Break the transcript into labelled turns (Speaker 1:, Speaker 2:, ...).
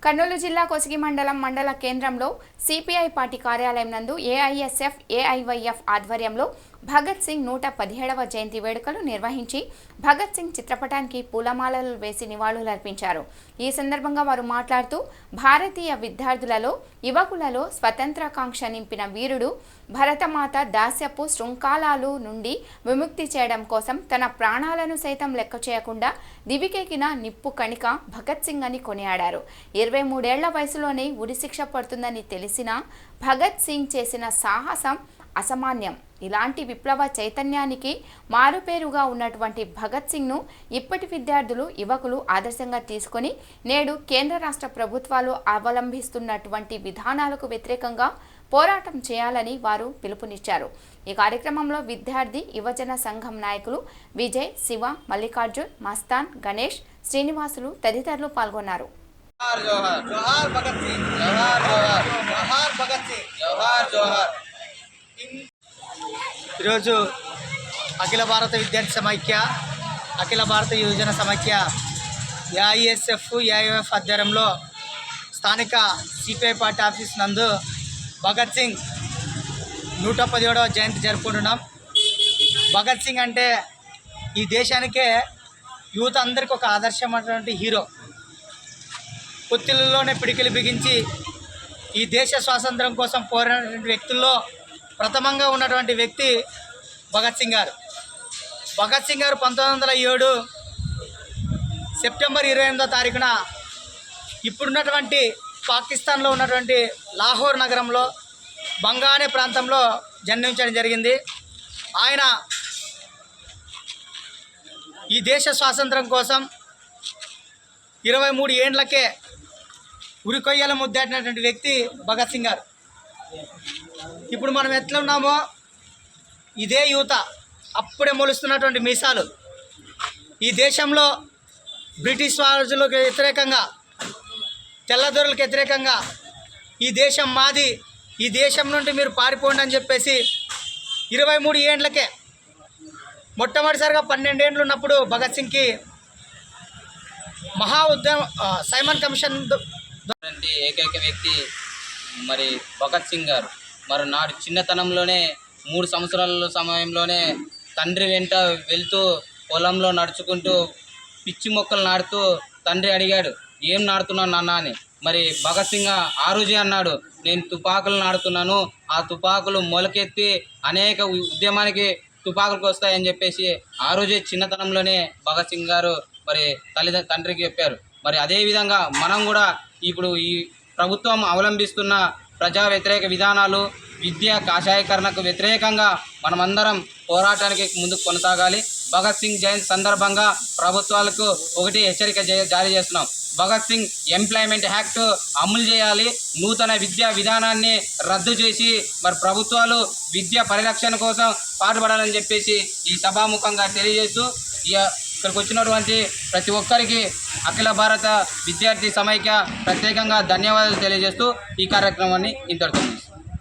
Speaker 1: కర్నూలు జిల్లా కొసిగి మండల కేంద్రంలో సిపిఐ పార్టీ కార్యాలయం నందు ఏఐఎస్ఎఫ్ ఏఐవైఎఫ్ ఆధ్వర్యంలో భగత్ సింగ్ 117వ జయంతి వేడుకలు నిర్వహించి భగత్ సింగ్ చిత్రపటానికి పూలమాలలు వేసి నివాళులర్పించారు। ఈ సందర్భంగా వారు మాట్లాడుతూ భారతీయ విద్యార్థులలో యువకులలో స్వతంత్రకాంక్ష నింపిన వీరుడు, భరతమాత దాస్యపు శృంఖలాలు నుండి విముక్తి చేయడం కోసం తన ప్రాణాలను సైతం లెక్క చేయకుండా దివికెక్కిన నిప్పు కణిక భగత్ సింగ్ అని కొనియాడారు। 23 ఏళ్ల వయసులోనే ఉరిశిక్ష పడుతుందని తెలిసినా భగత్ సింగ్ చేసిన సాహసం అసామాన్యం। ఇలాంటి విప్లవ చైతన్యానికి మారుపేరుగా ఉన్నటువంటి భగత్ సింగ్ను ఇప్పటి విద్యార్థులు, యువకులు ఆదర్శంగా తీసుకొని నేడు కేంద్ర రాష్ట్ర ప్రభుత్వాలు అవలంబిస్తున్నటువంటి విధానాలకు వ్యతిరేకంగా పోరాటం చేయాలని వారు పిలుపునిచ్చారు। ఈ కార్యక్రమంలో విద్యార్థి యువజన సంఘం నాయకులు విజయ్, శివ, మల్లికార్జున్, మస్తాన్, గణేష్, శ్రీనివాసులు తదితరులు పాల్గొన్నారు।
Speaker 2: ఈరోజు అఖిల భారత విద్యార్థి సమైక్య, అఖిల భారత యువజన సమైక్య, ఏఐఎస్ఎఫ్ ఏఐఎఫ్ ఆధ్వర్యంలో స్థానిక సిపిఐ పార్టీ ఆఫీస్ నందు భగత్ సింగ్ 117వ జయంతి జరుపుకుంటున్నాం। భగత్ సింగ్ అంటే ఈ దేశానికే, యూత్ అందరికీ ఒక ఆదర్శమైనటువంటి హీరో। పొత్తిళ్ళలోనే పిడికిలు బిగించి ఈ దేశ స్వాతంత్రం కోసం పోరాడినటువంటి వ్యక్తుల్లో ప్రథమంగా ఉన్నటువంటి వ్యక్తి భగత్ సింగ్ గారు। భగత్ సింగ్ గారు 1907 సెప్టెంబర్ 28వ తారీఖున ఇప్పుడున్నటువంటి పాకిస్తాన్లో ఉన్నటువంటి లాహోర్ నగరంలో బంగానే ప్రాంతంలో జన్మించడం జరిగింది। ఆయన ఈ దేశ స్వాతంత్రం కోసం 23 ఏండ్లకే ఉరికొయ్యల ముద్దాడినటువంటి వ్యక్తి భగత్ సింగ్ గారు। ఇప్పుడు మనం ఎట్లా ఉన్నామో ఇదే యువత, అప్పుడే మొలుస్తున్నటువంటి మీసాలు, ఈ దేశంలో బ్రిటిష్ రాజులకు వ్యతిరేకంగా, తెల్లదొరలకు వ్యతిరేకంగా ఈ దేశం మాది, ఈ దేశం నుండి మీరు పారిపోండి అని చెప్పేసి 23 ఏండ్లకే, మొట్టమొదటిసారిగా 12 ఏండ్లు ఉన్నప్పుడు భగత్ సింగ్కి మహా ఉద్యమం సైమన్ కమిషన్
Speaker 3: ఏకైక వ్యక్తి మరి భగత్ సింగ్ గారు। మరి నాడు చిన్నతనంలోనే 3 సంవత్సరాల సమయంలోనే తండ్రి వెంట వెళ్తూ పొలంలో నడుచుకుంటూ పిచ్చి మొక్కలు నాటుతూ తండ్రి అడిగాడు, ఏం నాటుతున్నావు నాన్న అని। మరి భగత్ సింగ్ ఆ రోజే అన్నాడు, నేను తుపాకులు నాటుతున్నాను, ఆ తుపాకులు మొలకెత్తి అనేక ఉద్యమానికి తుపాకులకు వస్తాయని చెప్పేసి ఆ రోజే చిన్నతనంలోనే భగత్ సింగ్ గారు మరి తండ్రికి చెప్పారు। మరి అదేవిధంగా మనం కూడా ఇప్పుడు ఈ ప్రభుత్వం అవలంబిస్తున్న ప్రజా వ్యతిరేక విధానాలు, విద్య కాషాయకరణకు వ్యతిరేకంగా మనమందరం పోరాటానికి ముందుకు కొనసాగాలి। భగత్ సింగ్ జయంతి సందర్భంగా ప్రభుత్వాలకు ఒకటి హెచ్చరిక జారీ చేస్తున్నాం, భగత్ సింగ్ ఎంప్లాయ్మెంట్ యాక్ట్ అమలు చేయాలి, నూతన విద్యా విధానాన్ని రద్దు చేసి మరి ప్రభుత్వాలు విద్య పరిరక్షణ కోసం పాటుపడాలని చెప్పేసి ఈ సభాముఖంగా తెలియజేస్తూ ఇక్కడికి వచ్చినటువంటి ప్రతి ఒక్కరికి అఖిల భారత విద్యార్థి సమైక్య ప్రత్యేకంగా ధన్యవాదాలు తెలియజేస్తూ ఈ కార్యక్రమాన్ని ఇంతటితో